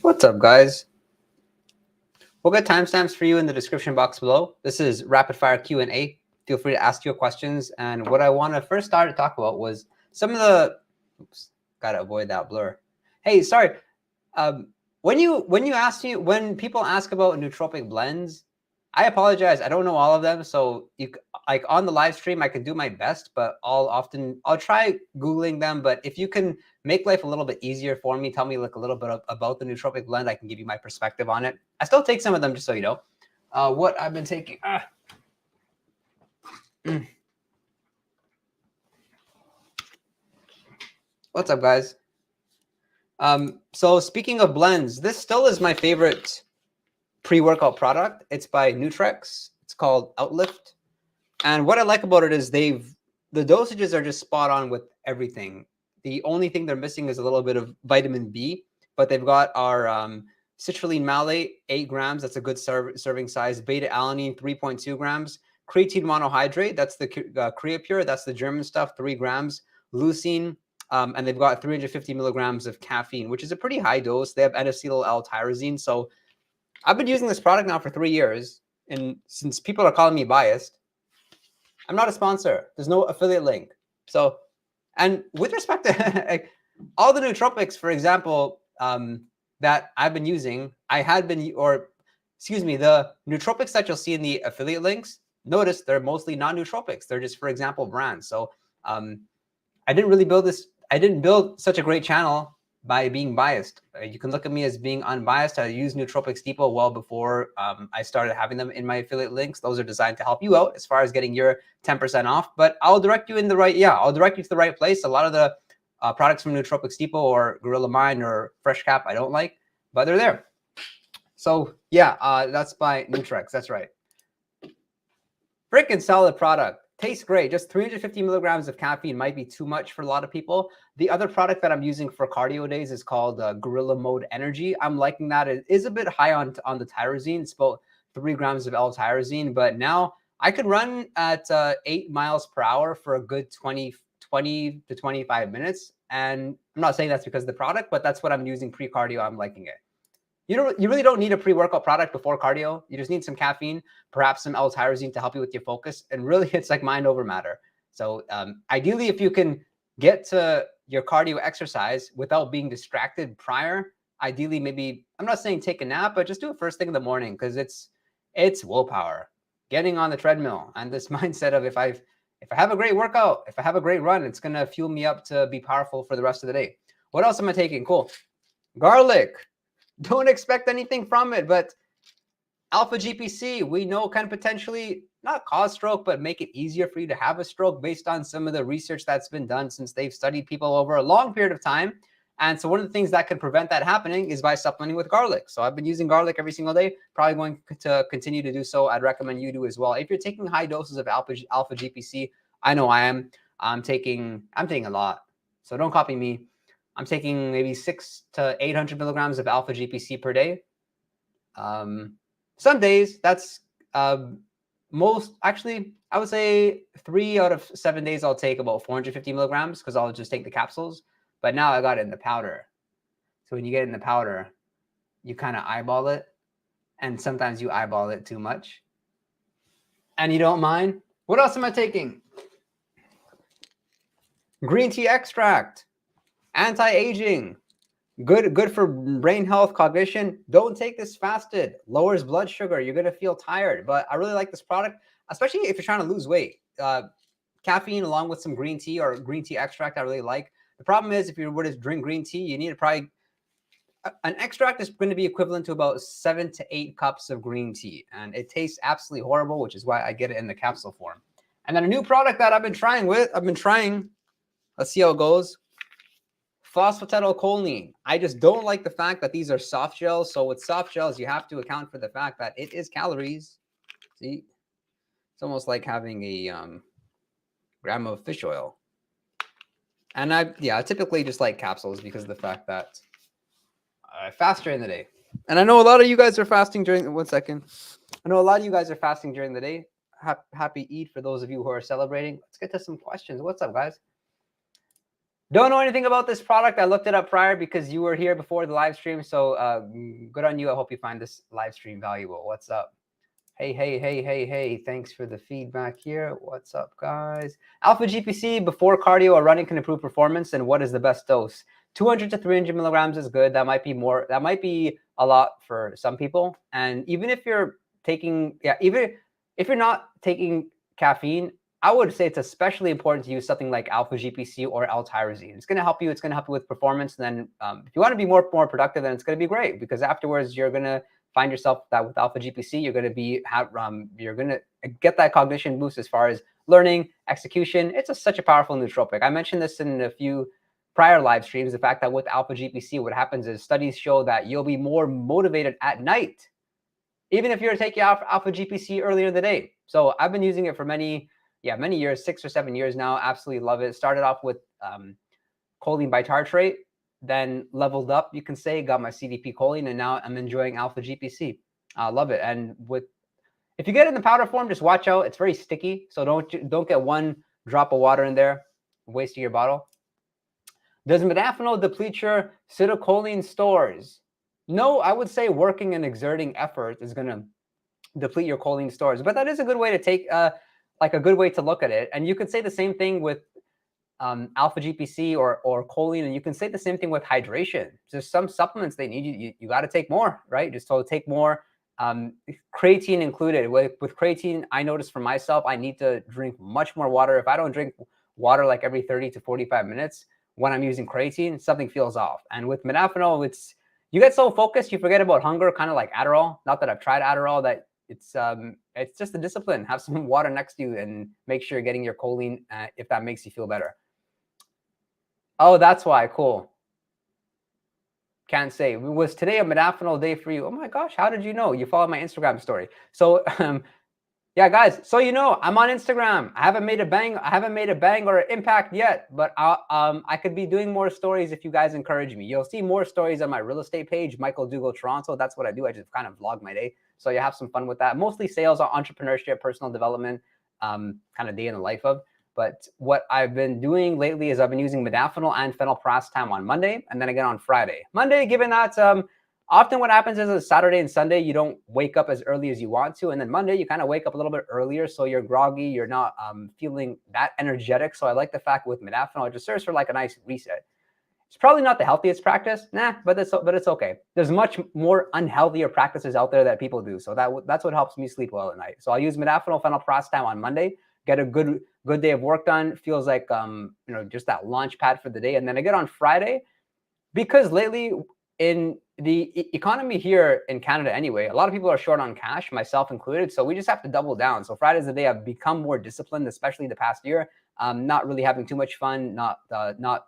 What's up, guys? We'll get timestamps for you in the description box below. This is rapid fire Q&A. Feel free to ask your questions. And what I want to first start to talk about was some of the, oops, gotta avoid that blur. Hey, sorry. When people ask about nootropic blends, I apologize. I don't know all of them. So like on the live stream, I can do my best, but I'll try Googling them. But if you can make life a little bit easier for me, tell me like a little bit about the nootropic blend, I can give you my perspective on it. I still take some of them, just so you know. What I've been taking. What's up, guys? So speaking of blends, this still is my favorite pre-workout product. It's by Nootropics. It's called Outlift. And what I like about it is the dosages are just spot on with everything. The only thing they're missing is a little bit of vitamin B, but they've got our citrulline malate, 8 grams. That's a good serving size. Beta-alanine, 3.2 grams. Creatine monohydrate, that's the Creapure. That's the German stuff, 3 grams. Leucine, and they've got 350 milligrams of caffeine, which is a pretty high dose. They have N-acetyl L-tyrosine. So I've been using this product now for 3 years. And since people are calling me biased, I'm not a sponsor. There's no affiliate link. So, and with respect to all the nootropics, for example, that I've been using, the nootropics that you'll see in the affiliate links, notice they're mostly non-nootropics. They're just, for example, brands. So I didn't build such a great channel by being biased. You can look at me as being unbiased. I use Nootropics Depot well before I started having them in my affiliate links. Those are designed to help you out as far as getting your 10% off. But I'll direct you to the right place. A lot of the products from Nootropics Depot or Gorilla Mind or Fresh Cap I don't like, but they're there. So yeah, that's by Nootropics. That's right. Freaking solid product. Tastes great. Just 350 milligrams of caffeine might be too much for a lot of people. The other product that I'm using for cardio days is called Gorilla Mode Energy. I'm liking that. It is a bit high on the tyrosine. It's about 3 grams of L-tyrosine, but now I could run at 8 miles per hour for a good 20 to 25 minutes. And I'm not saying that's because of the product, but that's what I'm using pre-cardio. I'm liking it. You really don't need a pre-workout product before cardio. You just need some caffeine, perhaps some L-tyrosine to help you with your focus. And really, it's like mind over matter. So ideally, if you can get to your cardio exercise without being distracted prior, ideally, maybe, I'm not saying take a nap, but just do it first thing in the morning, because it's willpower. Getting on the treadmill and this mindset of if I have a great workout, if I have a great run, it's going to fuel me up to be powerful for the rest of the day. What else am I taking? Cool. Garlic. Don't expect anything from it, but Alpha GPC, we know can potentially not cause stroke, but make it easier for you to have a stroke based on some of the research that's been done since they've studied people over a long period of time. And so one of the things that can prevent that happening is by supplementing with garlic. So I've been using garlic every single day, probably going to continue to do so. I'd recommend you do as well. If you're taking high doses of Alpha GPC, I know I am. I'm taking a lot. So don't copy me. I'm taking maybe 600 to 800 milligrams of Alpha GPC per day. Some days that's actually, I would say 3 out of 7 days I'll take about 450 milligrams because I'll just take the capsules. But now I got it in the powder. So when you get it in the powder, you kind of eyeball it. And sometimes you eyeball it too much. And you don't mind. What else am I taking? Green tea extract. Anti-aging, good for brain health, cognition. Don't take this fasted. Lowers blood sugar. You're gonna feel tired, but I really like this product, especially if you're trying to lose weight. Caffeine along with some green tea or green tea extract, I really like. The problem is if you were to drink green tea, you need to probably an extract is going to be equivalent to about 7 to 8 cups of green tea, and it tastes absolutely horrible, which is why I get it in the capsule form. And then a new product that I've been trying. Let's see how it goes. Phosphatidylcholine. I just don't like the fact that these are soft gels. So with soft gels, you have to account for the fact that it is calories. See, it's almost like having a gram of fish oil. And I typically just like capsules because of the fact that I fast during the day. And I know a lot of you guys are fasting during, I know a lot of you guys are fasting during the day. Happy Eid for those of you who are celebrating. Let's get to some questions. What's up, guys? Don't know anything about this product. I looked it up prior because you were here before the live stream. So good on you. I hope you find this live stream valuable. What's up? Hey. Thanks for the feedback here. What's up, guys? Alpha GPC before cardio or running can improve performance. And what is the best dose? 200 to 300 milligrams is good. That might be more. That might be a lot for some people. And even if you're taking, even if you're not taking caffeine, I would say it's especially important to use something like Alpha GPC or L-tyrosine. It's going to help you. It's going to help you with performance. And then if you want to be more productive, then it's going to be great because afterwards you're going to find yourself that with Alpha GPC, you're going to be you're going to get that cognition boost as far as learning, execution. It's such a powerful nootropic. I mentioned this in a few prior live streams. The fact that with Alpha GPC, what happens is studies show that you'll be more motivated at night, even if you're taking Alpha GPC earlier in the day. So I've been using it for many years, 6 or 7 years now. Absolutely love it. Started off with choline bitartrate, then leveled up, you can say, got my CDP choline, and now I'm enjoying Alpha GPC. I love it. And if you get it in the powder form, just watch out. It's very sticky, so don't get one drop of water in there, wasting your bottle. Does modafinil deplete your citicoline stores? No, I would say working and exerting effort is going to deplete your choline stores, but that is a good way to take like a good way to look at it. And you could say the same thing with Alpha GPC or choline, and you can say the same thing with hydration. There's some supplements they need you got to take more, right? Just to take more, creatine included. With creatine, I noticed for myself, I need to drink much more water. If I don't drink water like every 30 to 45 minutes when I'm using creatine, something feels off. And with modafinil, you get so focused, you forget about hunger, kind of like Adderall. Not that I've tried Adderall, that it's just a discipline. Have some water next to you and make sure you're getting your choline if that makes you feel better. Oh, that's why. Cool. Can't say. Was today a modafinil day for you? Oh my gosh, how did you know? You followed my Instagram story. So yeah, guys, so you know, I'm on Instagram. I haven't made a bang or impact yet, but I could be doing more stories if you guys encourage me. You'll see more stories on my real estate page, Michael Dougal Toronto. That's what I do. I just kind of vlog my day. So you have some fun with that. Mostly sales, entrepreneurship, personal development, kind of day in the life of. But what I've been doing lately is I've been using modafinil and phenylpiracetam on Monday, and then again on Friday. Monday, given that often what happens is Saturday and Sunday, you don't wake up as early as you want to. And then Monday, you kind of wake up a little bit earlier. So you're groggy. You're not feeling that energetic. So I like the fact with modafinil, it just serves for like a nice reset. It's probably not the healthiest practice. But it's okay. There's much more unhealthier practices out there that people do. So that's what helps me sleep well at night. So I'll use modafinil, phenylpiracetam on Monday, get a good day of work done. Feels like, just that launch pad for the day. And then I get on Friday because lately in the economy here in Canada anyway, a lot of people are short on cash, myself included. So we just have to double down. So Friday's the day I've become more disciplined, especially the past year. Not really having too much fun, not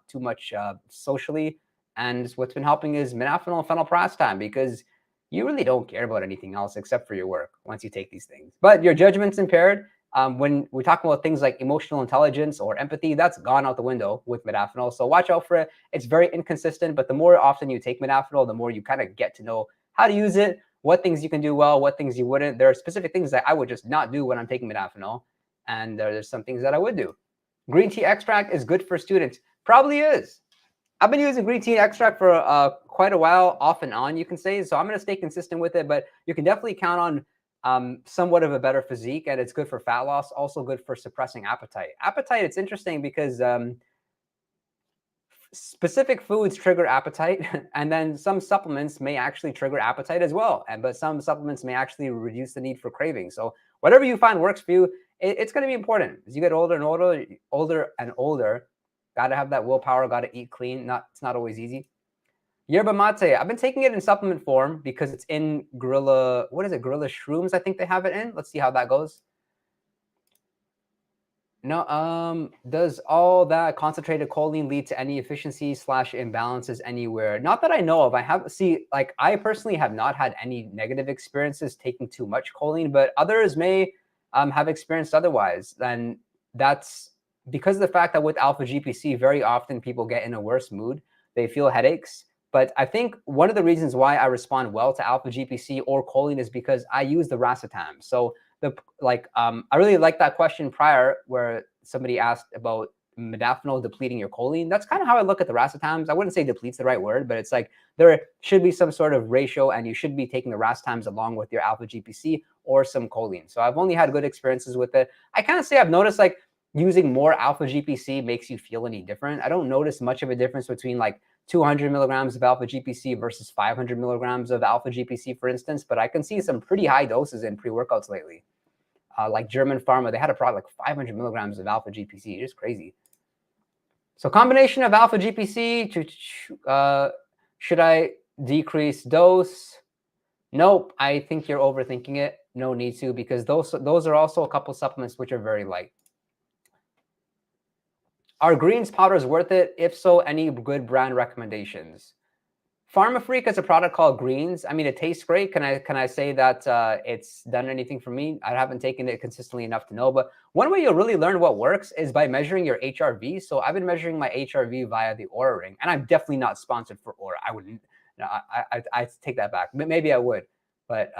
too much socially. And what's been helping is modafinil, phenylpiracetam, because you really don't care about anything else except for your work once you take these things. But your judgment's impaired. When we talk about things like emotional intelligence or empathy, that's gone out the window with modafinil. So watch out for it. It's very inconsistent, but the more often you take modafinil, the more you kind of get to know how to use it, what things you can do well, what things you wouldn't. There are specific things that I would just not do when I'm taking modafinil, and there's some things that I would do. Green tea extract is good for students. Probably is. I've been using green tea extract for quite a while, off and on, you can say. So I'm going to stay consistent with it, but you can definitely count on somewhat of a better physique, and it's good for fat loss, also good for suppressing appetite. Appetite, it's interesting because specific foods trigger appetite, and then some supplements may actually trigger appetite as well. But some supplements may actually reduce the need for craving. So whatever you find works for you, it's going to be important. As you get older and older, got to have that willpower, got to eat clean. It's not always easy. Yerba mate, I've been taking it in supplement form because it's in Gorilla, Gorilla Shrooms, I think they have it in. Let's see how that goes. No, does all that concentrated choline lead to any efficiencies / imbalances anywhere? Not that I know of. I personally have not had any negative experiences taking too much choline, but others may have experienced otherwise. And that's because of the fact that with Alpha GPC, very often people get in a worse mood. They feel headaches. But I think one of the reasons why I respond well to Alpha GPC or choline is because I use the Racetams. So I really like that question prior where somebody asked about modafinil depleting your choline. That's kind of how I look at the Racetams. I wouldn't say deplete's the right word, but it's like there should be some sort of ratio, and you should be taking the Racetams along with your Alpha GPC or some choline. So I've only had good experiences with it. I kind of say I've noticed like using more Alpha GPC makes you feel any different. I don't notice much of a difference between like 200 milligrams of Alpha GPC versus 500 milligrams of Alpha GPC, for instance, but I can see some pretty high doses in pre-workouts lately. Like German Pharma, they had a product like 500 milligrams of Alpha GPC, just crazy. So combination of Alpha GPC, should I decrease dose? Nope, I think you're overthinking it. No need to, because those are also a couple supplements which are very light. Are greens powders worth it? If so, any good brand recommendations? PharmaFreak has a product called Greens. I mean, it tastes great. Can I say that it's done anything for me? I haven't taken it consistently enough to know. But one way you'll really learn what works is by measuring your HRV. So I've been measuring my HRV via the Oura Ring, and I'm definitely not sponsored for Oura. I wouldn't. No, I take that back. Maybe I would. But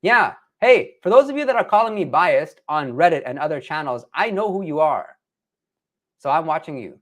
yeah. Hey, for those of you that are calling me biased on Reddit and other channels, I know who you are. So I'm watching you.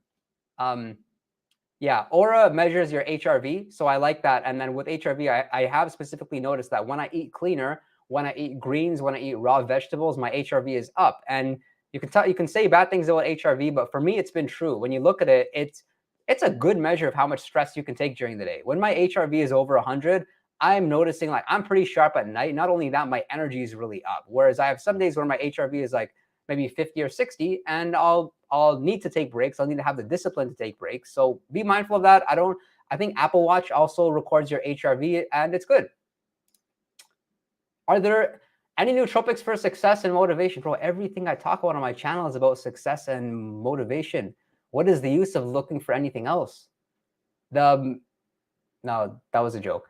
Yeah, Oura measures your HRV, so I like that. And then with HRV, I have specifically noticed that when I eat cleaner, when I eat greens, when I eat raw vegetables, my HRV is up. And you can say bad things about HRV, but for me, it's been true. When you look at it, it's a good measure of how much stress you can take during the day. When my HRV is over 100, I'm noticing like I'm pretty sharp at night. Not only that, my energy is really up. Whereas I have some days where my HRV is like maybe 50 or 60, and I'll need to take breaks. I'll need to have the discipline to take breaks. So be mindful of that. I think Apple Watch also records your HRV, and it's good. Are there any nootropics for success and motivation? Bro, everything I talk about on my channel is about success and motivation. What is the use of looking for anything else? No, that was a joke.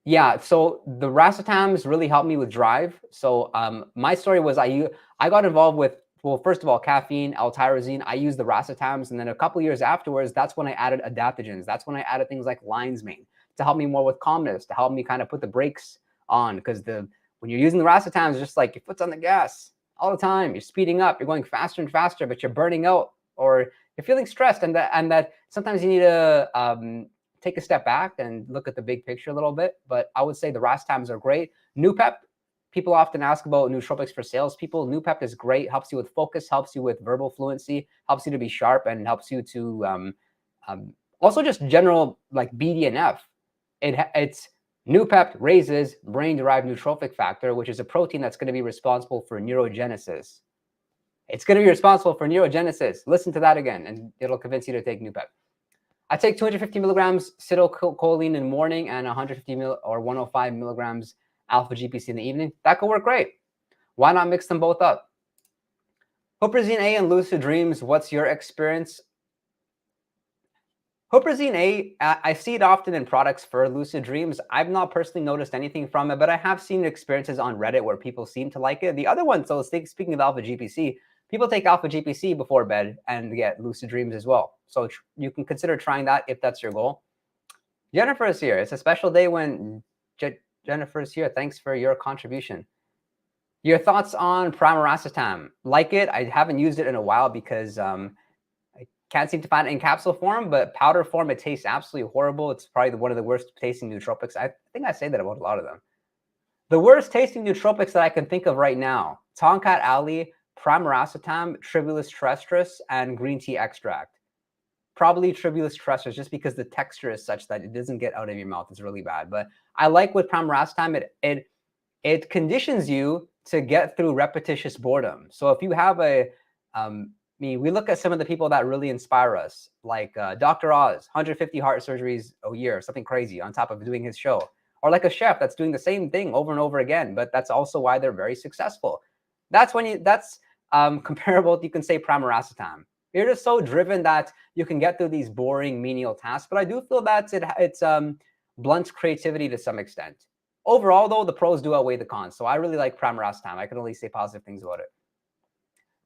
Yeah, so the Racetams really helped me with drive. So my story was I got involved with, well, first of all, caffeine, L-tyrosine. I used the Racetams, and then a couple years afterwards, that's when I added adaptogens. That's when I added things like lion's mane to help me more with calmness, to help me kind of put the brakes on. Because when you're using the Racetams, it's just like your foot's on the gas all the time. You're speeding up, you're going faster and faster, but you're burning out, or you're feeling stressed, and that sometimes you need to take a step back and look at the big picture a little bit. But I would say the Racetams are great. Noopept, people often ask about nootropics for salespeople. Noopept is great, helps you with focus, helps you with verbal fluency, helps you to be sharp, and helps you to also just general like BDNF. It's Noopept raises brain-derived neurotrophic factor, which is a protein that's going to be responsible for neurogenesis. It's going to be responsible for neurogenesis. Listen to that again, and it'll convince you to take Noopept. I take 250 milligrams Citicoline in the morning and 105 milligrams Alpha GPC in the evening. That could work great. Why not mix them both up? Huperzine A and lucid dreams, what's your experience? Huperzine A, I see it often in products for lucid dreams. I've not personally noticed anything from it, but I have seen experiences on Reddit where people seem to like it. The other one, so speaking of Alpha GPC, people take Alpha GPC before bed and get lucid dreams as well. So you can consider trying that if that's your goal. Jennifer is here. It's a special day when Jennifer is here. Thanks for your contribution. Your thoughts on Pramiracetam? Like it? I haven't used it in a while because I can't seem to find it in capsule form, but powder form, it tastes absolutely horrible. It's probably one of the worst tasting nootropics. I think I say that about a lot of them. The worst tasting nootropics that I can think of right now: Tonkat Ali, Pramiracetam, Tribulus terrestris, and green tea extract. Probably Tribulus terrestris, just because the texture is such that it doesn't get out of your mouth. It's really bad. But I like with Pramiracetam, it conditions you to get through repetitious boredom. So if you have we look at some of the people that really inspire us, like Dr. Oz, 150 heart surgeries a year, something crazy on top of doing his show. Or like a chef that's doing the same thing over and over again, but that's also why they're very successful. That's comparable, you can say, Pramiracetam. You're just so driven that you can get through these boring menial tasks. But I do feel that it's blunts creativity to some extent. Overall, though, the pros do outweigh the cons. So I really like Pramiracetam. I can only say positive things about it.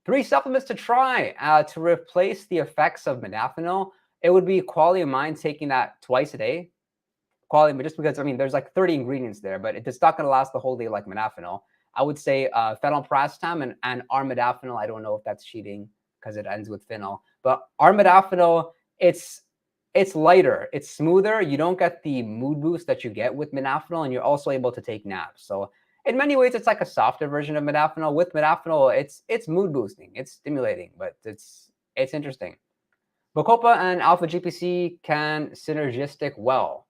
3 supplements to try to replace the effects of modafinil. It would be quality of mind taking that twice a day. Quality, just because, I mean, there's like 30 ingredients there, but it's not going to last the whole day like modafinil. I would say phenylpiracetam and armodafinil. I don't know if that's cheating because it ends with phenyl. But our modafinil, it's lighter, it's smoother. You don't get the mood boost that you get with modafinil, and you're also able to take naps. So in many ways, it's like a softer version of modafinil. With modafinil, it's mood boosting, it's stimulating, but it's interesting. Bacopa and Alpha GPC can synergistic well.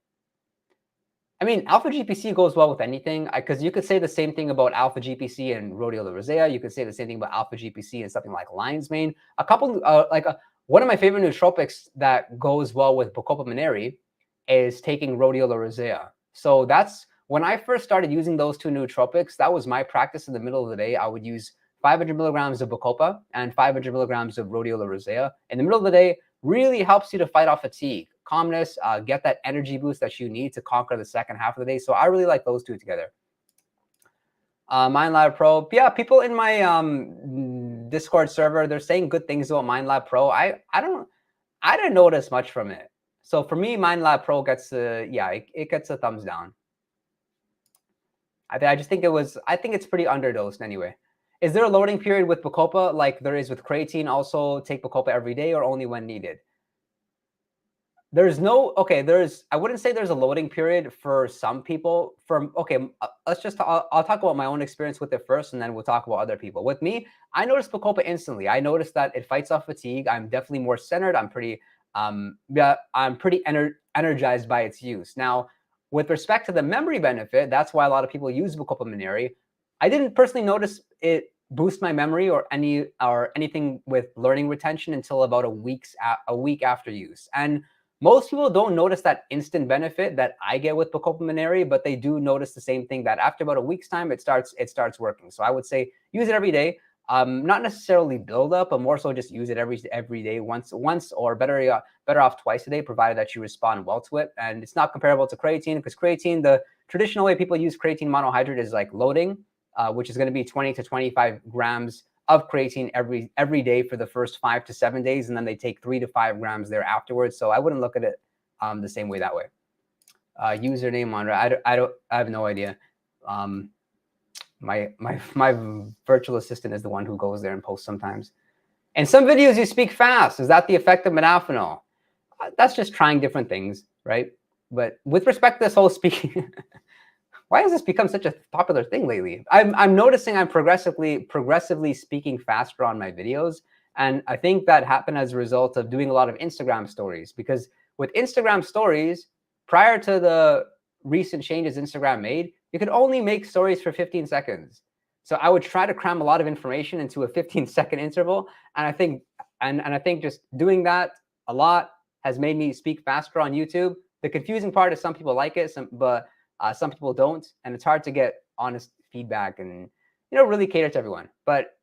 I mean, Alpha GPC goes well with anything, because you could say the same thing about Alpha GPC and Rhodiola rosea. You could say the same thing about Alpha GPC and something like lion's mane. A couple, one of my favorite nootropics that goes well with Bacopa monnieri is taking Rhodiola rosea. So that's when I first started using those two nootropics. That was my practice in the middle of the day. I would use 500 milligrams of Bacopa and 500 milligrams of Rhodiola rosea in the middle of the day. Really helps you to fight off fatigue, calmness, get that energy boost that you need to conquer the second half of the day. So I really like those two together. MindLab Pro. Yeah, people in my Discord server, they're saying good things about MindLab Pro. I didn't notice much from it. So for me, MindLab Pro gets it gets a thumbs down. I just think I think it's pretty underdosed anyway. Is there a loading period with Bacopa like there is with creatine? Also take Bacopa every day or only when needed? There's no, I wouldn't say there's a loading period for some people. I'll talk about my own experience with it first, and then we'll talk about other people. With me, I noticed Bacopa instantly. I noticed that it fights off fatigue. I'm definitely more centered. I'm pretty energized by its use. Now, with respect to the memory benefit, that's why a lot of people use Bacopa monnieri. I didn't personally notice it boost my memory or anything with learning retention until about a week after use. And most people don't notice that instant benefit that I get with Bacopa monnieri, but they do notice the same thing, that after about a week's time, it starts working. So I would say use it every day. Not necessarily build up, but more so just use it every day, once, or better off twice a day, provided that you respond well to it. And it's not comparable to creatine, because creatine, the traditional way people use creatine monohydrate is like loading, which is going to be 20 to 25 grams of creatine every day for the first 5 to 7 days, and then they take 3 to 5 grams there afterwards. So I wouldn't look at it the same way that way. Username on I have no idea. My virtual assistant is the one who goes there and posts sometimes. In some videos you speak fast. Is that the effect of modafinil? That's just trying different things, right? But with respect to this whole speaking, why has this become such a popular thing lately? I'm noticing I'm progressively speaking faster on my videos. And I think that happened as a result of doing a lot of Instagram stories. Because with Instagram stories, prior to the recent changes Instagram made, you could only make stories for 15 seconds. So I would try to cram a lot of information into a 15-second interval. And I think just doing that a lot has made me speak faster on YouTube. The confusing part is some people like it, but some people don't, and it's hard to get honest feedback and really cater to everyone. But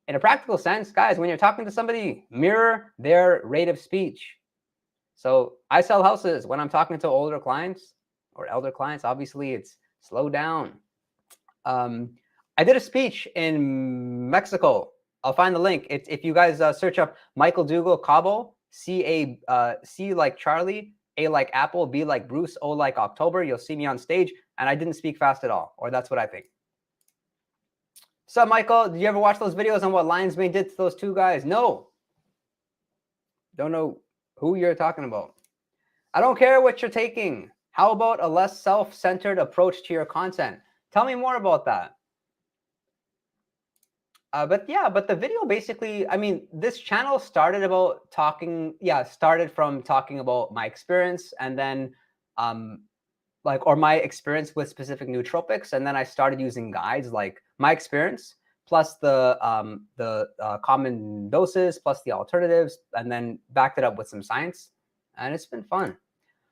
in a practical sense, guys, when you're talking to somebody, mirror their rate of speech. So I sell houses. When I'm talking to older clients or elder clients, obviously it's slow down. I did a speech in Mexico. I'll find the link. If you guys search up Michael Dougal Cabo, C like Charlie, A like Apple, B like Bruce, O like October, you'll see me on stage, and I didn't speak fast at all, or that's what I think. So, Michael, did you ever watch those videos on what lion's mane did to those two guys? No. Don't know who you're talking about. I don't care what you're taking. How about a less self-centered approach to your content? Tell me more about that. But the video basically, I mean, this channel started from talking about my experience, and then or my experience with specific nootropics, and then I started using guides like my experience plus the common doses plus the alternatives, and then backed it up with some science, and it's been fun.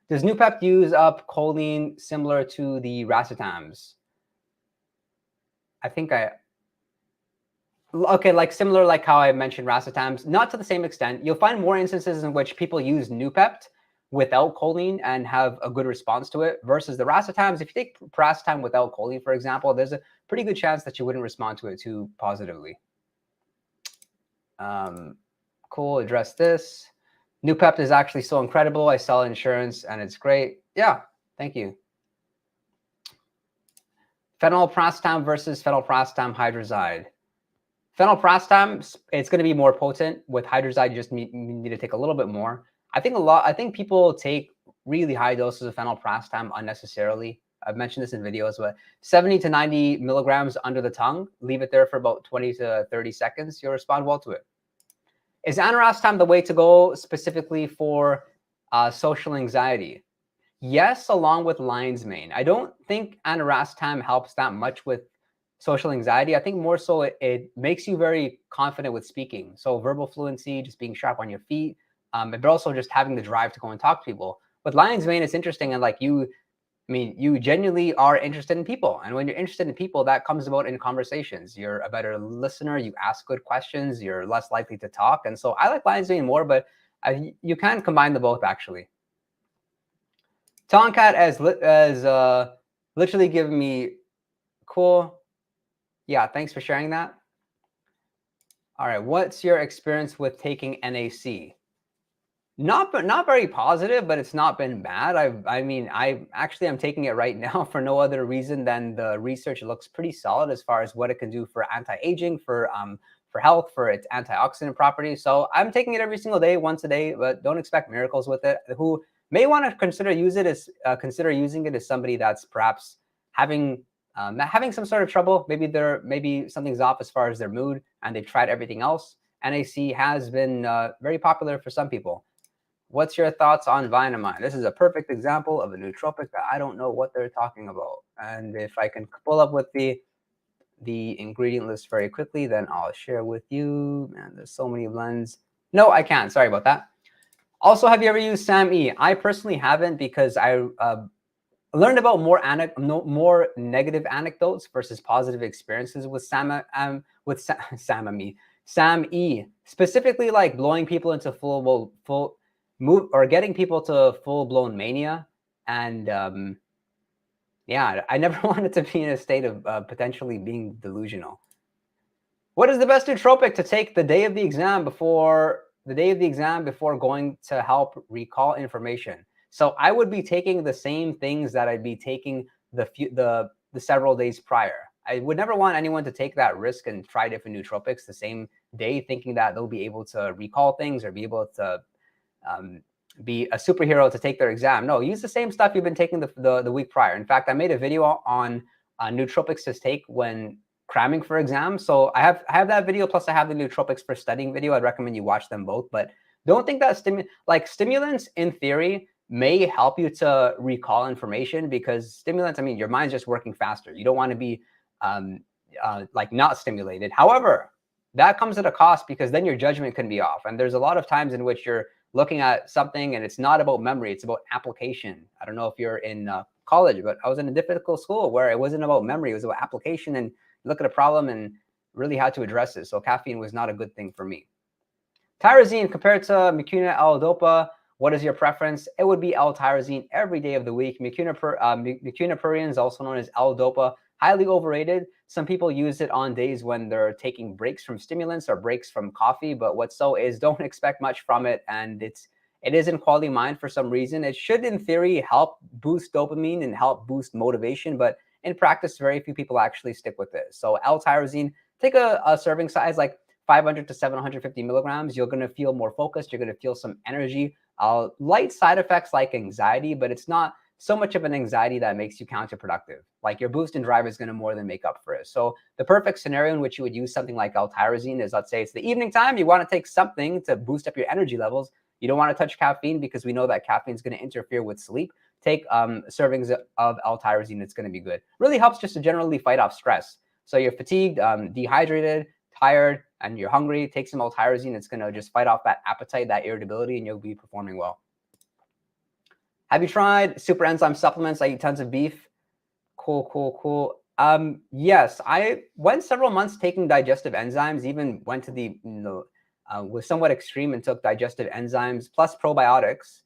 Does Noopept use up choline similar to the Racetams? I think like similar, like how I mentioned Racetams, not to the same extent. You'll find more instances in which people use Noopept without choline and have a good response to it versus the Racetams. If you take Piracetam without choline, for example, there's a pretty good chance that you wouldn't respond to it too positively. Cool, address this. Noopept is actually so incredible. I sell insurance and it's great. Yeah, thank you. Phenylpiracetam versus phenylpiracetam hydrazide. Phenylpiracetam, it's going to be more potent. With hydrazide, you just need to take a little bit more. I think people take really high doses of phenylpiracetam unnecessarily. I've mentioned this in videos, but 70 to 90 milligrams under the tongue, leave it there for about 20 to 30 seconds. You'll respond well to it. Is Pramiracetam the way to go specifically for social anxiety? Yes, along with lion's mane. I don't think Pramiracetam helps that much with social anxiety. I think more so it makes you very confident with speaking. So verbal fluency, just being sharp on your feet, but also just having the drive to go and talk to people. With lion's mane, it's interesting, and like you genuinely are interested in people. And when you're interested in people, that comes about in conversations. You're a better listener. You ask good questions. You're less likely to talk. And so I like lion's mane more, but you can combine the both, actually. Tonkat has literally given me cool. Yeah, thanks for sharing that. All right, what's your experience with taking NAC? Not very positive, but it's not been bad. I'm taking it right now for no other reason than the research looks pretty solid as far as what it can do for anti-aging, for health, for its antioxidant properties. So I'm taking it every single day, once a day, but don't expect miracles with it. Who may want to consider using it as somebody that's perhaps having some sort of trouble. Maybe something's off as far as their mood, and they've tried everything else. NAC has been very popular for some people. What's your thoughts on Vinamine? This is a perfect example of a nootropic that I don't know what they're talking about. And if I can pull up with the ingredient list very quickly, then I'll share with you. Man, there's so many blends. No, I can't. Sorry about that. Also, have you ever used SAM-E? I personally haven't, because I learned about more negative anecdotes versus positive experiences with SAM-E, specifically like blowing people into getting people to full-blown mania. And yeah, I never wanted to be in a state of potentially being delusional. What is the best nootropic to take the day of the exam before going to help recall information? So I would be taking the same things that I'd be taking the several days prior. I would never want anyone to take that risk and try different nootropics the same day, thinking that they'll be able to recall things or be able to be a superhero to take their exam. No, use the same stuff you've been taking the week prior. In fact, I made a video on nootropics to take when cramming for exams. So I have that video, plus I have the nootropics for studying video. I'd recommend you watch them both. But don't think that stimulants in theory may help you to recall information, because stimulants, your mind's just working faster. You don't want to be not stimulated. However, that comes at a cost, because then your judgment can be off. And there's a lot of times in which you're looking at something and it's not about memory, it's about application. I don't know if you're in college, but I was in a difficult school where it wasn't about memory, it was about application, and look at a problem and really had to address it. So caffeine was not a good thing for me. Tyrosine compared to mucuna L-dopa, what is your preference? It would be L-tyrosine every day of the week. Mucuna pruriens, also known as L-dopa, highly overrated. Some people use it on days when they're taking breaks from stimulants or breaks from coffee, but what's so is don't expect much from it, and it is in quality mind for some reason. It should, in theory, help boost dopamine and help boost motivation, but in practice, very few people actually stick with it. So L-tyrosine, take a serving size like 500 to 750 milligrams. You're going to feel more focused. You're going to feel some energy. Light side effects like anxiety, but it's not so much of an anxiety that makes you counterproductive. Like your boost and drive is going to more than make up for it. So the perfect scenario in which you would use something like L-tyrosine is, let's say it's the evening time, you want to take something to boost up your energy levels. You don't want to touch caffeine because we know that caffeine is going to interfere with sleep. Take servings of L-tyrosine. It's going to be good. Really helps just to generally fight off stress. So you're fatigued, dehydrated, tired, and you're hungry. Take some L-tyrosine. It's going to just fight off that appetite, that irritability, and you'll be performing well. Have you tried super enzyme supplements? I eat tons of beef. Cool. Yes, I went several months taking digestive enzymes, even went to the, was somewhat extreme and took digestive enzymes plus probiotics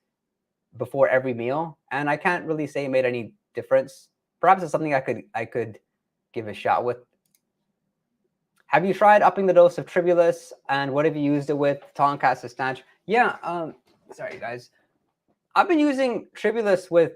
before every meal. And I can't really say it made any difference. Perhaps it's something I could give a shot with. Have you tried upping the dose of Tribulus, and what have you used it with? Tonkat, Cistanche? Yeah, sorry guys. I've been using Tribulus with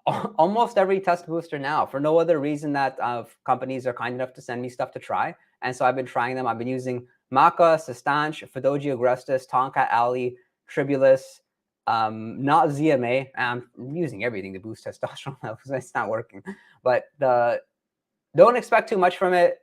almost every test booster now, for no other reason that companies are kind enough to send me stuff to try. And so I've been trying them. I've been using Maca, Cistanche, Fidogia agrestis, Tomcat alley, Tribulus, not ZMA. I'm using everything to boost testosterone levels. It's not working. But don't expect too much from it.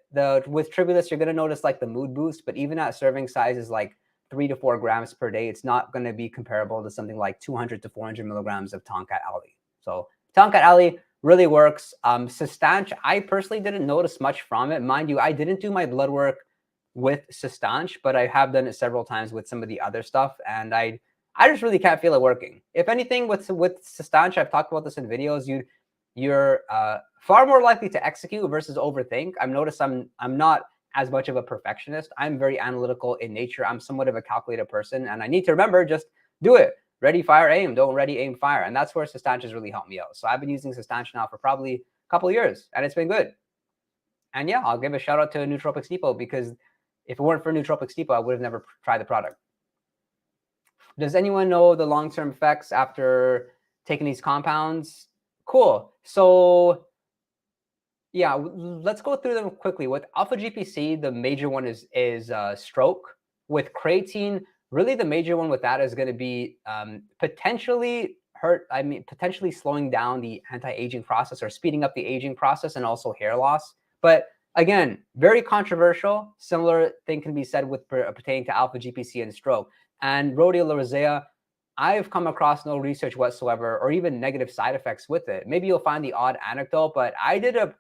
With Tribulus, you're going to notice like the mood boost, but even at serving sizes like 3 to 4 grams per day, it's not going to be comparable to something like 200 to 400 milligrams of Tomcat alley. So Tomcat alley really works. Cistanche, I personally didn't notice much from it. Mind you, I didn't do my blood work with Cistanche, but I have done it several times with some of the other stuff, and I just really can't feel it working. If anything, with Cistanche, I've talked about this in videos, you're far more likely to execute versus overthink. I've noticed I'm not as much of a perfectionist. I'm very analytical in nature. I'm somewhat of a calculated person, and I need to remember, just do it. Ready, fire, aim. Don't ready, aim, fire. And that's where Cistanche has really helped me out. So I've been using Cistanche now for probably a couple of years, and it's been good. And yeah, I'll give a shout out to Nootropics Depot, because if it weren't for Nootropics Depot, I would have never tried the product. Does anyone know the long-term effects after taking these compounds? Cool. So yeah, let's go through them quickly. With Alpha GPC, the major one is stroke. With creatine, really the major one with that is going to be potentially slowing down the anti-aging process or speeding up the aging process, and also hair loss. But again, very controversial. Similar thing can be said with pertaining to Alpha GPC and stroke. And Rhodiola, I've come across no research whatsoever or even negative side effects with it. Maybe you'll find the odd anecdote, but I did a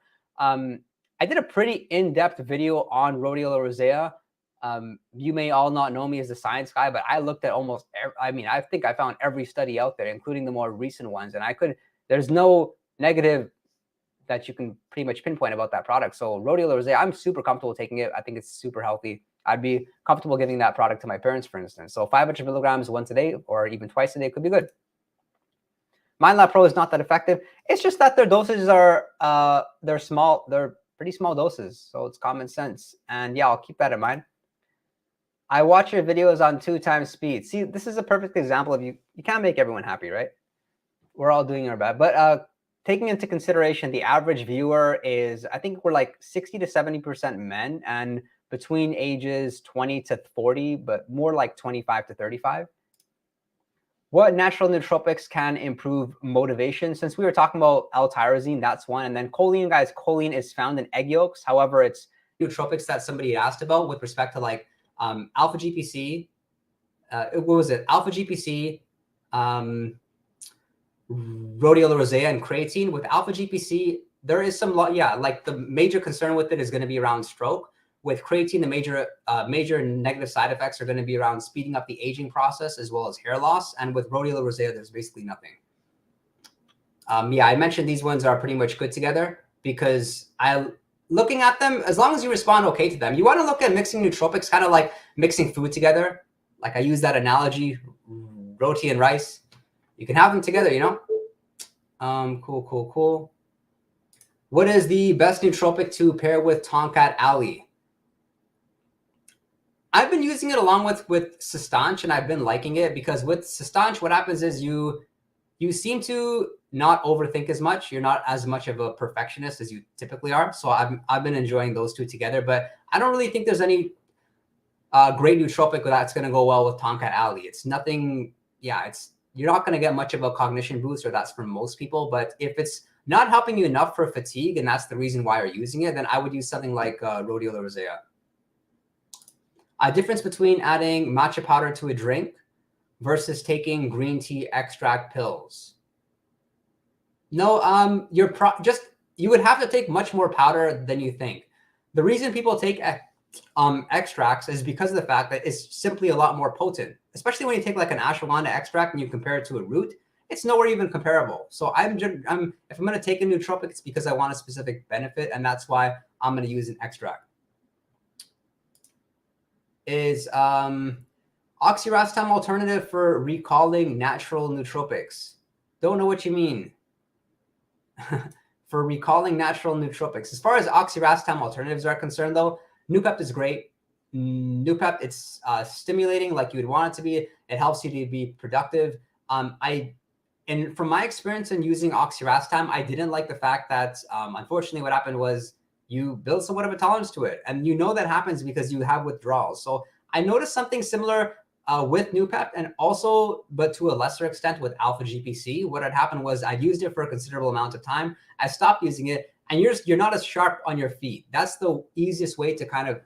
pretty in-depth video on Rhodiola. You may all not know me as the science guy, but I looked at almost I think I found every study out there, including the more recent ones, and there's no negative that you can pretty much pinpoint about that product. So Rhodiola, I'm super comfortable taking it. I think it's super healthy. I'd be comfortable giving that product to my parents, for instance. So 500 milligrams once a day or even twice a day could be good. MindLab Pro is not that effective. It's just that their dosages are they're small. They're pretty small doses, so it's common sense. And yeah, I'll keep that in mind. I watch your videos on 2 times speed. See, this is a perfect example of you can't make everyone happy, right? We're all doing our best. But taking into consideration the average viewer is, I think we're like 60 to 70% men, and between ages 20 to 40, but more like 25 to 35. What natural nootropics can improve motivation? Since we were talking about L-tyrosine, that's one. And then choline, guys, choline is found in egg yolks. However, it's nootropics that somebody asked about with respect to like Alpha GPC. What was it? Alpha GPC, Rhodiola rosea, and creatine. With Alpha GPC, there is some, like the major concern with it is going to be around stroke. With creatine, the major negative side effects are going to be around speeding up the aging process as well as hair loss. And with Rhodiola rosea, there's basically nothing. Yeah, I mentioned these ones are pretty much good together because looking at them, as long as you respond okay to them, you want to look at mixing nootropics kind of like mixing food together. Like I use that analogy, roti and rice. You can have them together, you know? Cool. What is the best nootropic to pair with Tomcat alley? I've been using it along with Cistanche, and I've been liking it because with Cistanche, what happens is you seem to not overthink as much. You're not as much of a perfectionist as you typically are. So I've been enjoying those two together, but I don't really think there's any great nootropic that's going to go well with Tomcat alley. It's nothing. Yeah, you're not going to get much of a cognition boost, or that's for most people. But if it's not helping you enough for fatigue, and that's the reason why you're using it, then I would use something like Rhodiola rosea. A difference between adding matcha powder to a drink versus taking green tea extract pills. No, you would have to take much more powder than you think. The reason people take extracts is because of the fact that it's simply a lot more potent, especially when you take like an ashwagandha extract and you compare it to a root. It's nowhere even comparable. So if I'm going to take a nootropic, it's because I want a specific benefit, and that's why I'm going to use an extract. Is oxiracetam alternative for recalling natural nootropics? Don't know what you mean. For recalling natural nootropics. As far as oxiracetam alternatives are concerned, though, Noopept is great. Noopept, it's stimulating like you would want it to be. It helps you to be productive. And from my experience in using oxiracetam, I didn't like the fact that, unfortunately, what happened was you build somewhat of a tolerance to it. And you know that happens because you have withdrawals. So I noticed something similar with Noopept, and also, but to a lesser extent, with Alpha GPC. What had happened was I'd used it for a considerable amount of time. I stopped using it, and you're not as sharp on your feet. That's the easiest way to kind of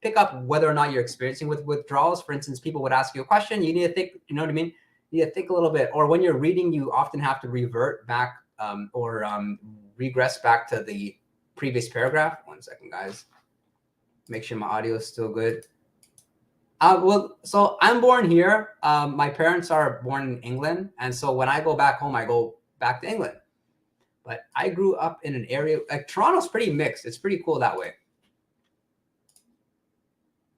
pick up whether or not you're experiencing with withdrawals. For instance, people would ask you a question, you need to think, you know what I mean? You need to think a little bit. Or when you're reading, you often have to revert back or regress back to the previous paragraph. 1 second, guys. Make sure my audio is still good. Well, so I'm born here. My parents are born in England. And so when I go back home, I go back to England. But I grew up in an area, like Toronto's pretty mixed. It's pretty cool that way.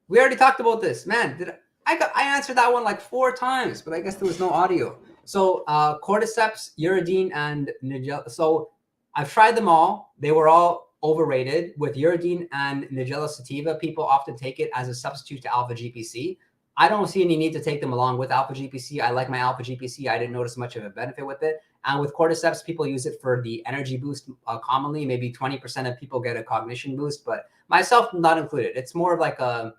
We already talked about this. Man, I answered that one like 4 times, but I guess there was no audio. So cordyceps, uridine, and Nigella. So I've tried them all. They were all overrated. With uridine and Nigella sativa, people often take it as a substitute to Alpha GPC. I don't see any need to take them along with Alpha GPC. I like my Alpha GPC. I didn't notice much of a benefit with it. And with cordyceps, people use it for the energy boost commonly. Maybe 20% of people get a cognition boost, but myself not included. It's more of like a,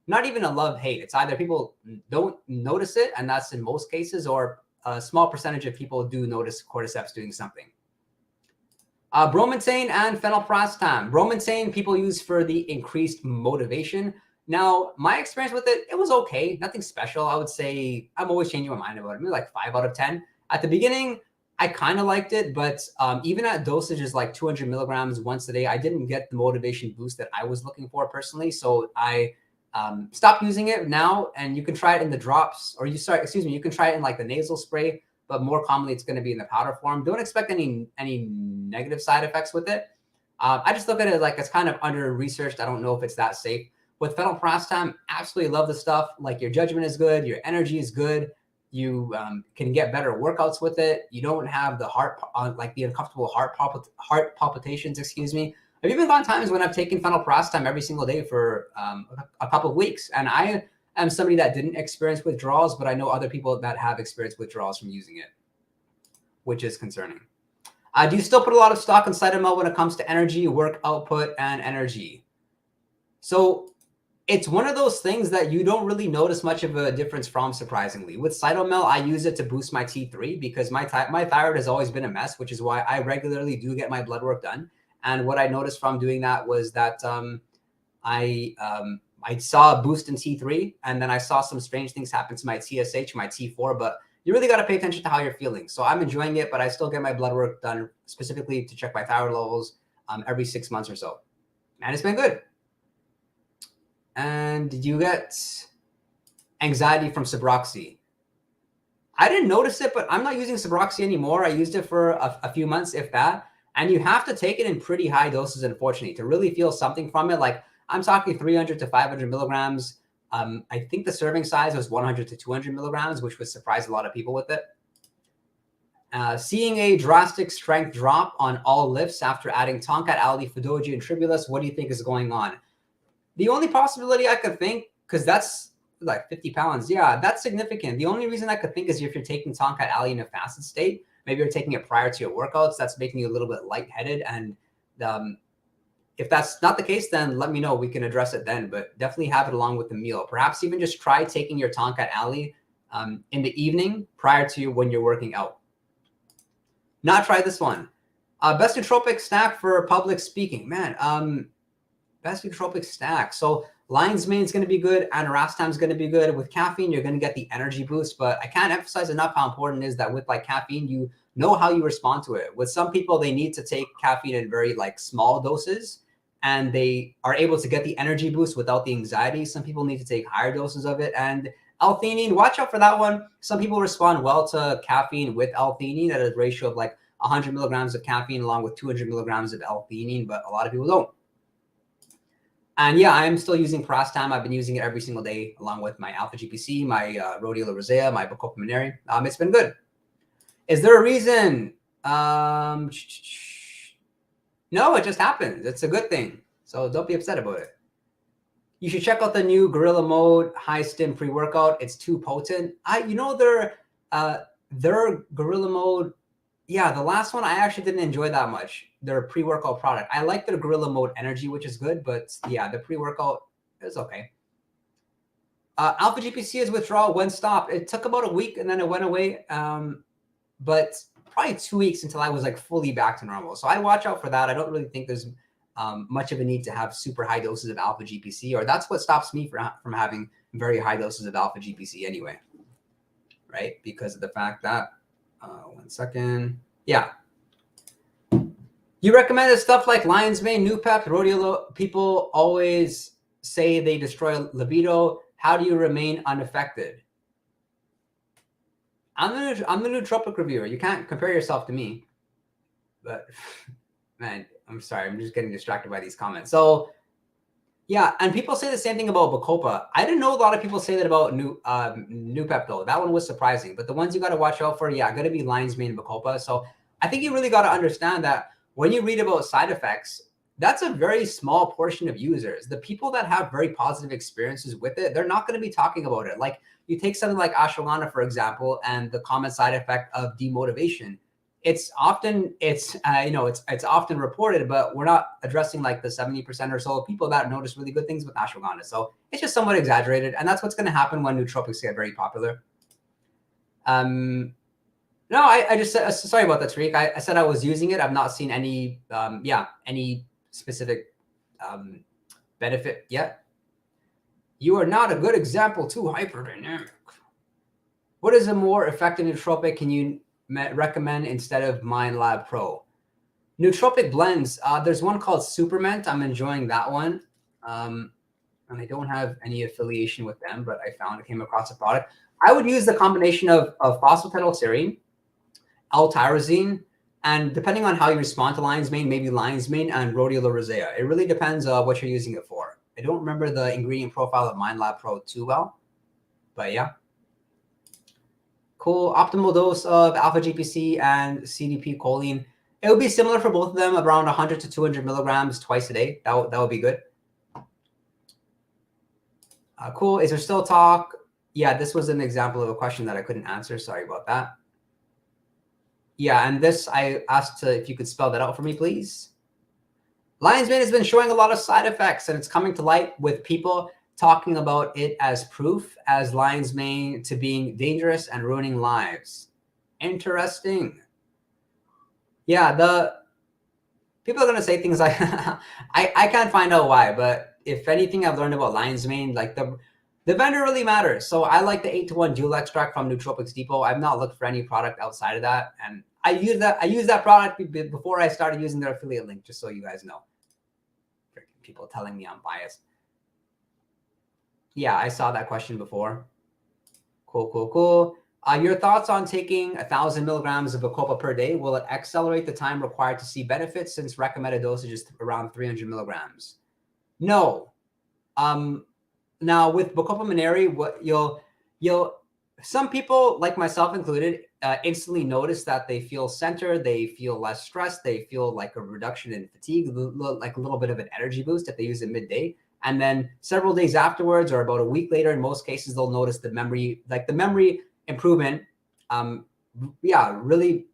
not even a love-hate. It's either people don't notice it, and that's in most cases, or a small percentage of people do notice cordyceps doing something. Bromantane and Phenylpiracetam. Bromantane people use for the increased motivation. Now, my experience with it, it was okay. Nothing special. I would say I'm always changing my mind about it. Maybe like 5 out of 10. At the beginning, I kind of liked it, but even at dosages like 200 milligrams once a day, I didn't get the motivation boost that I was looking for personally. So I stopped using it now, and you can try it in the drops, or you can try it in like the nasal spray, but more commonly it's going to be in the powder form. Don't expect any negative side effects with it. I just look at it like it's kind of under researched. I don't know if it's that safe. With Phenylpiracetam, absolutely love the stuff. Like your judgment is good, your energy is good. You can get better workouts with it. You don't have the like the uncomfortable heart palpitations. Excuse me. I've even gone times when I've taken Phenylpiracetam every single day for a couple of weeks, and I am somebody that didn't experience withdrawals, but I know other people that have experienced withdrawals from using it, which is concerning. Do you still put a lot of stock in Cytomel when it comes to energy, work output, and energy? So it's one of those things that you don't really notice much of a difference from, surprisingly. With Cytomel, I use it to boost my T3 because my thyroid has always been a mess, which is why I regularly do get my blood work done. And what I noticed from doing that was that I saw a boost in T3, and then I saw some strange things happen to my TSH, my T4, but you really got to pay attention to how you're feeling. So I'm enjoying it, but I still get my blood work done specifically to check my thyroid levels every 6 months or so. And it's been good. And did you get anxiety from Subroxy? I didn't notice it, but I'm not using Subroxy anymore. I used it for a few months, if that. And you have to take it in pretty high doses, unfortunately, to really feel something from it. Like I'm talking 300 to 500 milligrams. I think the serving size was 100 to 200 milligrams, which would surprise a lot of people with it. Seeing a drastic strength drop on all lifts after adding Tonkat, Ali, Fudoji, and Tribulus. What do you think is going on? The only possibility I could think, because that's like 50 pounds. Yeah, that's significant. The only reason I could think is if you're taking Tonkat, Ali in a fasted state. Maybe you're taking it prior to your workouts. That's making you a little bit lightheaded. And if that's not the case, then let me know. We can address it then. But definitely have it along with the meal. Perhaps even just try taking your Tonkat Ali in the evening prior to when you're working out. Not try this one. Best nootropic stack for public speaking. Man, best nootropic stack. So lion's mane is going to be good, and Racetams is going to be good. With caffeine, you're going to get the energy boost, but I can't emphasize enough how important it is that with like caffeine, you know how you respond to it. With some people, they need to take caffeine in very like small doses, and they are able to get the energy boost without the anxiety. Some people need to take higher doses of it. And L-theanine, watch out for that one. Some people respond well to caffeine with L-theanine at a ratio of like 100 milligrams of caffeine along with 200 milligrams of L-theanine, but a lot of people don't. And yeah, I'm still using Piracetam. I've been using it every single day along with my Alpha GPC, my Rhodiola rosea, my Bacopa mineri. It's been good. Is there a reason? No, it just happens. It's a good thing. So don't be upset about it. You should check out the new Gorilla Mode High Stim pre-workout. It's too potent. Their Gorilla Mode Yeah, the last one I actually didn't enjoy that much. Their pre-workout product. I like their Gorilla Mode Energy, which is good, but yeah, the pre-workout is okay. Alpha GPC's withdrawal when stopped. It took about a week and then it went away. But probably 2 weeks until I was like fully back to normal. So I watch out for that. I don't really think there's much of a need to have super high doses of Alpha GPC, or that's what stops me from having very high doses of Alpha GPC anyway, right? Because of the fact that, 1 second. Yeah. You recommended stuff like lion's mane, Noopept, Rhodiola. People always say they destroy libido. How do you remain unaffected? I'm the Nootropic reviewer. You can't compare yourself to me. But man, I'm sorry. I'm just getting distracted by these comments. So yeah, and people say the same thing about Bacopa. I didn't know a lot of people say that about Noopept though. That one was surprising. But the ones you got to watch out for, yeah, going to be lion's mane and Bacopa. So I think you really got to understand that when you read about side effects, that's a very small portion of users. The people that have very positive experiences with it, they're not going to be talking about it. Like you take something like ashwagandha, for example, and the common side effect of demotivation. It's often it's often reported, but we're not addressing like the 70% or so of people that notice really good things with ashwagandha. So it's just somewhat exaggerated, and that's what's going to happen when nootropics get very popular. No, I just said sorry about that, Tariq. I said I was using it. I've not seen any any specific benefit yet. You are not a good example. Too hyperdynamic. What is a more effective nootropic can you recommend instead of MindLab Pro? Nootropic blends. There's one called Superment. I'm enjoying that one. And I don't have any affiliation with them, but I came across a product. I would use the combination of phosphatidylserine, L-tyrosine, and depending on how you respond to lion's mane, maybe lion's mane and Rhodiola rosea. It really depends what you're using it for. I don't remember the ingredient profile of MindLab Pro too well, but yeah. Cool. Optimal dose of Alpha GPC and CDP choline. It would be similar for both of them, around 100 to 200 milligrams twice a day. That would be good. Cool. Is there still talk? Yeah, this was an example of a question that I couldn't answer. Sorry about that. Yeah, and this, I asked if you could spell that out for me, please. Lion's mane has been showing a lot of side effects, and it's coming to light with people talking about it as proof as lion's mane to being dangerous and ruining lives. Interesting. Yeah, the people are going to say things like, I can't find out why, but if anything I've learned about lion's mane, like the vendor really matters. So I like the 8-to-1 dual extract from Nootropics Depot. I've not looked for any product outside of that. And I use that product before I started using their affiliate link, just so you guys know. People telling me I'm biased. Yeah, I saw that question before. Cool. Your thoughts on taking 1,000 milligrams of Bacopa per day? Will it accelerate the time required to see benefits since recommended dosage is around 300 milligrams? No. Now with Bacopa Mineri, what some people, like myself included, instantly notice that they feel centered, they feel less stressed, they feel like a reduction in fatigue, like a little bit of an energy boost if they use it midday. And then several days afterwards, or about a week later, in most cases, they'll notice the memory improvement. Really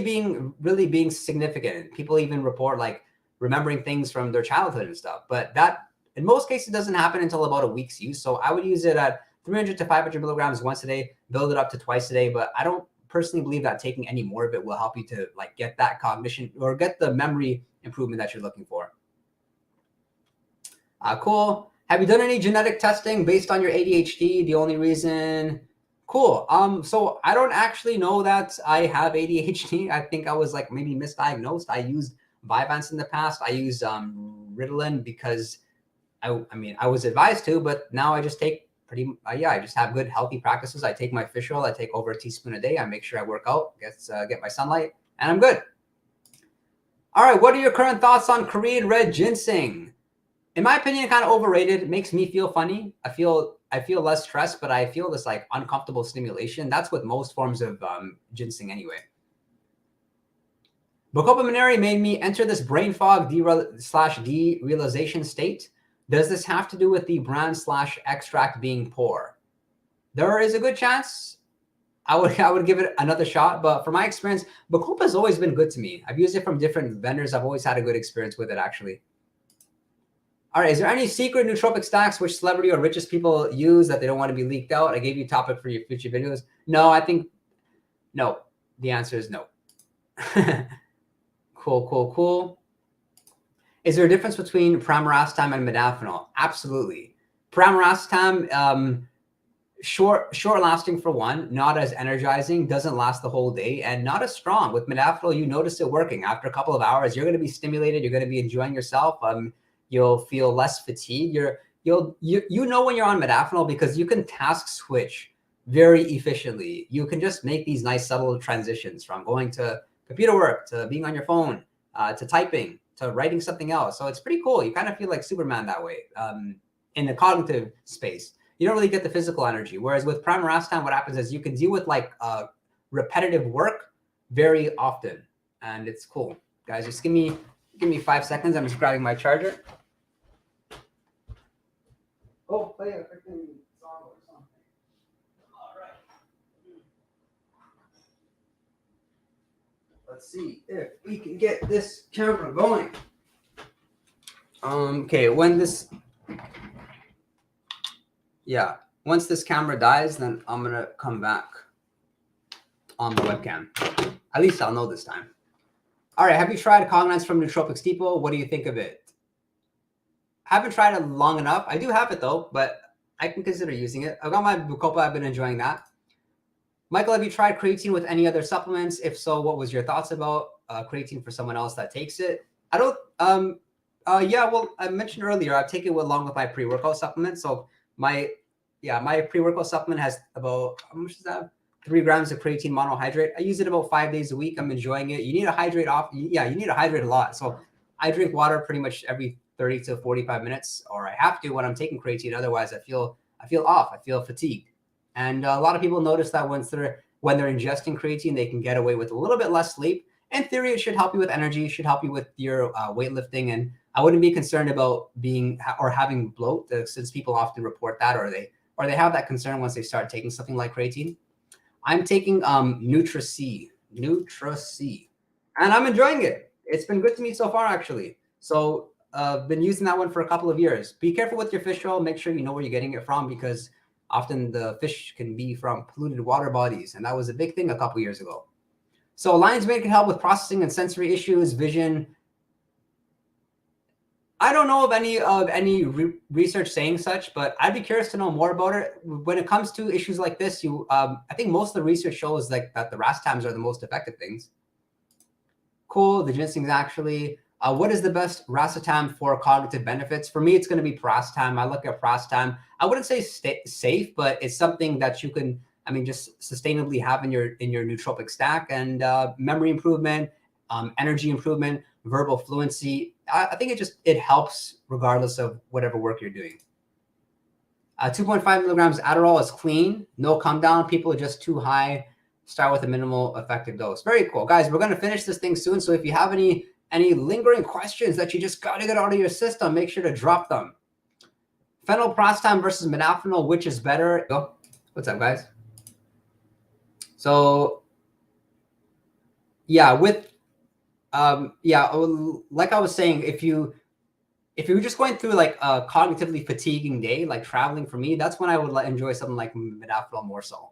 being significant. People even report like remembering things from their childhood and stuff. But that in most cases doesn't happen until about a week's use. So I would use it at 300 to 500 milligrams once a day, build it up to twice a day. But I don't personally believe that taking any more of it will help you to like get that cognition or get the memory improvement that you're looking for. Cool. Have you done any genetic testing based on your ADHD? The only reason, cool. So I don't actually know that I have ADHD. I think I was like maybe misdiagnosed. I used Vyvanse in the past. I used Ritalin because I was advised to, but now I just take I just have good healthy practices. I take my fish oil. I take over a teaspoon a day. I make sure I work out, get my sunlight, and I'm good. All right. What are your current thoughts on Korean red ginseng? In my opinion, kind of overrated. It makes me feel funny. I feel less stressed, but I feel this like uncomfortable stimulation. That's with most forms of ginseng anyway. Bacopa Mineri made me enter this brain fog derealization state. Does this have to do with the brand / extract being poor? There is a good chance. I would give it another shot. But from my experience, Bacopa has always been good to me. I've used it from different vendors. I've always had a good experience with it, actually. All right, is there any secret nootropic stacks which celebrity or richest people use that they don't want to be leaked out? I gave you a topic for your future videos. No, I think no. The answer is no. Cool. Is there a difference between Pramiracetam and Modafinil? Absolutely. Pramiracetam, short lasting for one, not as energizing, doesn't last the whole day, and not as strong. With Modafinil, you notice it working. After a couple of hours, you're going to be stimulated. You're going to be enjoying yourself. You'll feel less fatigue. You know when you're on Modafinil because you can task switch very efficiently. You can just make these nice subtle transitions from going to computer work to being on your phone to typing to writing something else. So it's pretty cool. You kind of feel like Superman that way in the cognitive space. You don't really get the physical energy. Whereas with Pramiracetam, what happens is you can deal with like repetitive work very often, and it's cool. Guys, just give me 5 seconds. I'm just grabbing my charger. Oh, play a freaking song or something. All right. Let's see if we can get this camera going. Okay, once this camera dies, then I'm gonna come back on the webcam. At least I'll know this time. All right, have you tried Cognance from Nootropics Depot? What do you think of it? Haven't tried it long enough. I do have it though, but I can consider using it. I've got my Bacopa. I've been enjoying that. Michael, have you tried creatine with any other supplements? If so, what was your thoughts about creatine for someone else that takes it? I don't. Yeah. Well, I mentioned earlier I take it along with my pre-workout supplement. So my pre-workout supplement has about, how much is that? 3 grams of creatine monohydrate. I use it about 5 days a week. I'm enjoying it. You need to hydrate off. Yeah, you need to hydrate a lot. So I drink water pretty much every 30 to 45 minutes, or I have to when I'm taking creatine. Otherwise, I feel off. I feel fatigued. And a lot of people notice that when they're ingesting creatine, they can get away with a little bit less sleep. In theory, it should help you with energy. It should help you with your weightlifting. And I wouldn't be concerned about being or having bloat, since people often report that, or they have that concern once they start taking something like creatine. I'm taking Nutra-C, and I'm enjoying it. It's been good to me so far, actually. So I've been using that one for a couple of years. Be careful with your fish oil. Make sure you know where you're getting it from, because often the fish can be from polluted water bodies, and that was a big thing a couple years ago. So lion's mane can help with processing and sensory issues, vision. I don't know of any research saying such, but I'd be curious to know more about it. When it comes to issues like this, I think most of the research shows like that the Racetams are the most effective things. Cool. The ginseng's actually. What is the best Racetam for cognitive benefits? For me, it's going to be Piracetam. I look at Piracetam. I wouldn't say safe, but it's something that you can, just sustainably have in your nootropic stack. And memory improvement, energy improvement, verbal fluency. I think it helps regardless of whatever work you're doing. 2.5 milligrams Adderall is clean. No come down. People are just too high. Start with a minimal effective dose. Very cool. Guys, we're going to finish this thing soon. So if you have any lingering questions that you just got to get out of your system, make sure to drop them. Phenylpiracetam versus Modafinil, which is better? Oh, what's up, guys? So, yeah, like I was saying, if you're just going through like a cognitively fatiguing day, like traveling for me, that's when I would enjoy something like Modafinil more so.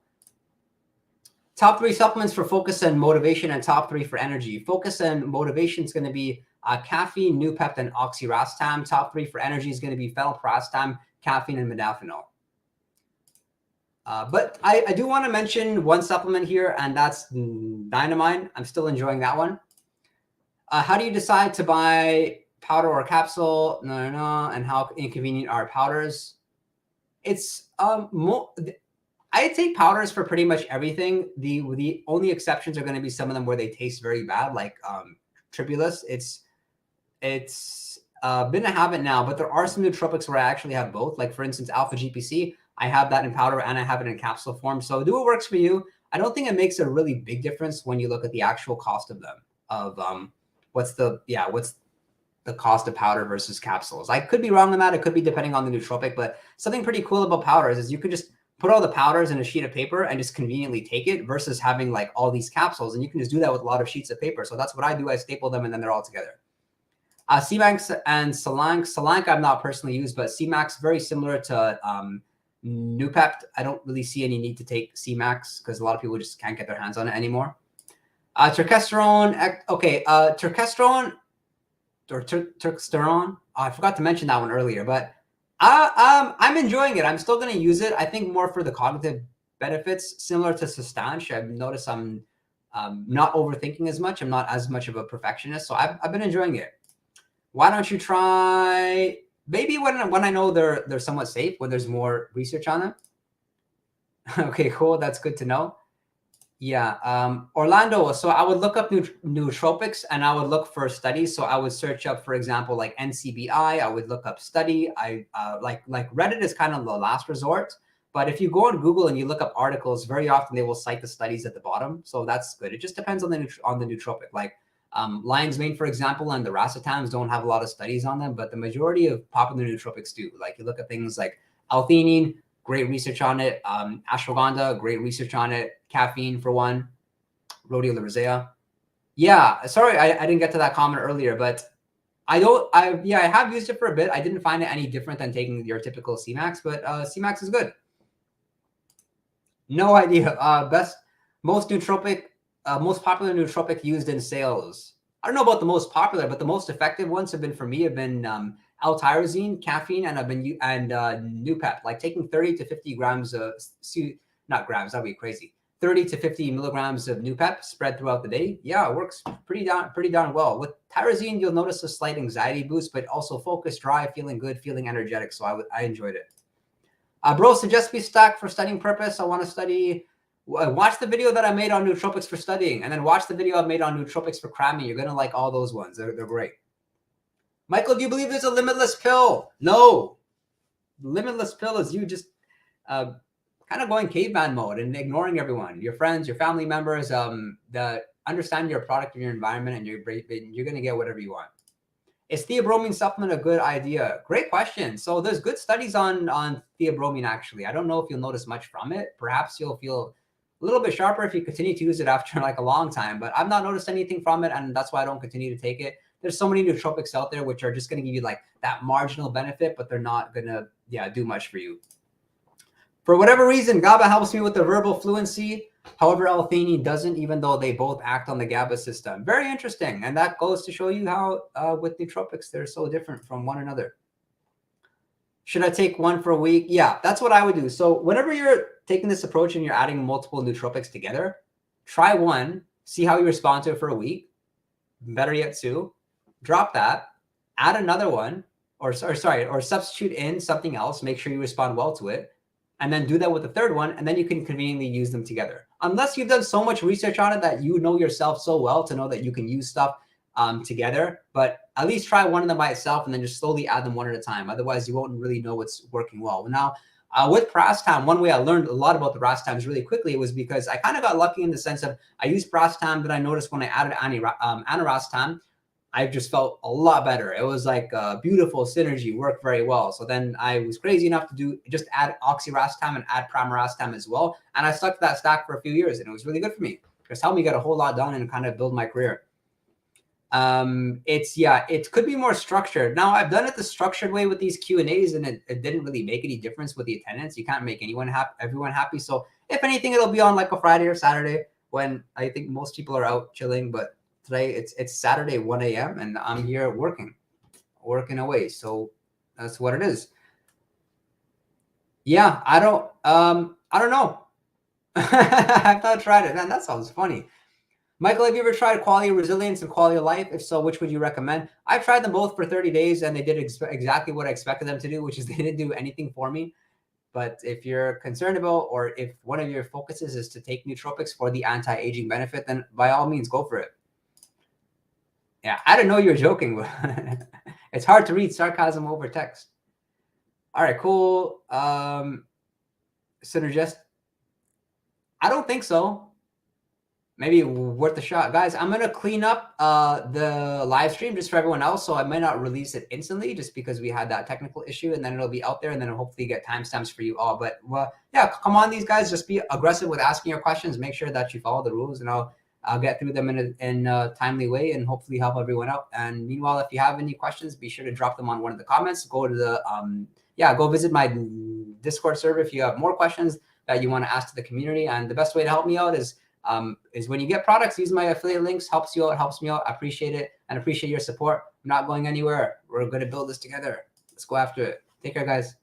Top 3 supplements for focus and motivation, and top 3 for energy. Focus and motivation is going to be caffeine, Noopept, and oxiracetam. Top 3 for energy is going to be phenylpiracetam, caffeine, and modafinil. But I do want to mention one supplement here, and that's Dynamine. I'm still enjoying that one. How do you decide to buy powder or capsule? No, and how inconvenient are powders? It's I take powders for pretty much everything. The only exceptions are going to be some of them where they taste very bad, like Tribulus. It's been a habit now, but there are some nootropics where I actually have both. Like for instance, Alpha GPC, I have that in powder and I have it in capsule form. So do what works for you. I don't think it makes a really big difference when you look at the actual cost of them. What's the cost of powder versus capsules? I could be wrong on that. It could be depending on the nootropic, but something pretty cool about powders is you could just put all the powders in a sheet of paper and just conveniently take it versus having like all these capsules. And you can just do that with a lot of sheets of paper. So that's what I do. I staple them and then they're all together. C-Max and Cistanche I've not personally used, but C-Max very similar to Noopept. I don't really see any need to take C-Max because a lot of people just can't get their hands on it anymore. Testosterone, okay, testosterone or testosterone. I forgot to mention that one earlier, but I'm enjoying it. I'm still going to use it. I think more for the cognitive benefits, similar to Cistanche. I've noticed I'm not overthinking as much. I'm not as much of a perfectionist, so I've been enjoying it. Why don't you try maybe when I know they're somewhat safe, when there's more research on them? Okay, cool. That's good to know. Yeah, Orlando. So I would look up nootropics and I would look for studies. So I would search up, for example, like NCBI. I would look up study. I like Reddit is kind of the last resort. But if you go on Google and you look up articles, very often they will cite the studies at the bottom. So that's good. It just depends on the nootropic. Like lion's mane, for example, and the Racetams don't have a lot of studies on them, but the majority of popular nootropics do. Like you look at things like L-theanine, great research on it. Ashwagandha, great research on it. Caffeine for one. Rhodiola rosea. Yeah, sorry, I didn't get to that comment earlier, but I have used it for a bit. I didn't find it any different than taking your typical C-Max, but C-Max is good. No idea. Most popular nootropic used in sales. I don't know about the most popular, but the most effective ones have been for me L-tyrosine, caffeine, and Noopept. Like taking 30 to 50 grams of not grams, that'd be crazy. 30 to 50 milligrams of Noopept spread throughout the day. Yeah, it works pretty darn well. With tyrosine, you'll notice a slight anxiety boost, but also focus, dry, feeling good, feeling energetic. So I enjoyed it. Bro, suggest me stack for studying purpose. I want to study. Watch the video that I made on nootropics for studying, and then watch the video I made on nootropics for cramming. You're gonna like all those ones. They're great. Michael, do you believe there's a limitless pill? No. The limitless pill is you just kind of going caveman mode and ignoring everyone, your friends, your family members, that understand your product and your environment, and you're gonna get whatever you want. Is theobromine supplement a good idea? Great question. So there's good studies on theobromine, actually. I don't know if you'll notice much from it. Perhaps you'll feel a little bit sharper if you continue to use it after like a long time, but I've not noticed anything from it, and that's why I don't continue to take it. There's so many nootropics out there which are just going to give you like that marginal benefit, but they're not going to do much for you. For whatever reason, GABA helps me with the verbal fluency. However, L-theanine doesn't, even though they both act on the GABA system. Very interesting. And that goes to show you how with nootropics, they're so different from one another. Should I take one for a week? Yeah, that's what I would do. So whenever you're taking this approach and you're adding multiple nootropics together, try one, see how you respond to it for a week. Better yet, two, drop that, add another one, or substitute in something else, make sure you respond well to it, and then do that with the third one, and then you can conveniently use them together. Unless you've done so much research on it that you know yourself so well to know that you can use stuff together, but at least try one of them by itself and then just slowly add them one at a time. Otherwise, you won't really know what's working well. Now, with Piracetam, one way I learned a lot about the Racetams really quickly was because I kind of got lucky in the sense of I used Piracetam, but I noticed when I added Pramiracetam, I just felt a lot better. It was like a beautiful synergy, worked very well. So then I was crazy enough to just add oxiracetam and add Pramiracetam as well. And I stuck to that stack for a few years, and it was really good for me. It's helped me get a whole lot done and kind of build my career. It could be more structured. Now I've done it the structured way with these Q&As, and it didn't really make any difference with the attendance. You can't make everyone happy. So if anything, it'll be on like a Friday or Saturday when I think most people are out chilling, but today it's Saturday 1 a.m. and I'm here working away. So that's what it is. Yeah, I don't know. I've not tried it. Man, that sounds funny. Michael, have you ever tried Quality of Resilience and Quality of Life? If so, which would you recommend? I've tried them both for 30 days and they did exactly what I expected them to do, which is they didn't do anything for me. But if you're concerned about, or if one of your focuses is to take nootropics for the anti-aging benefit, then by all means, go for it. Yeah, I didn't know you were joking, but it's hard to read sarcasm over text. All right, cool. Synergist. I don't think so. maybe worth a shot. Guys, I'm going to clean up the live stream just for everyone else. So I might not release it instantly just because we had that technical issue, and then it'll be out there, and then I'll hopefully get timestamps for you all. But yeah, come on, these guys, just be aggressive with asking your questions. Make sure that you follow the rules, and I'll get through them in a timely way and hopefully help everyone out. And meanwhile, if you have any questions, be sure to drop them on one of the comments. Go to the go visit my Discord server if you have more questions that you want to ask to the community. And the best way to help me out is when you get products, use my affiliate links. Helps you out, helps me out. I appreciate it and appreciate your support. I'm not going anywhere. We're going to build this together. Let's go after it. Take care, guys.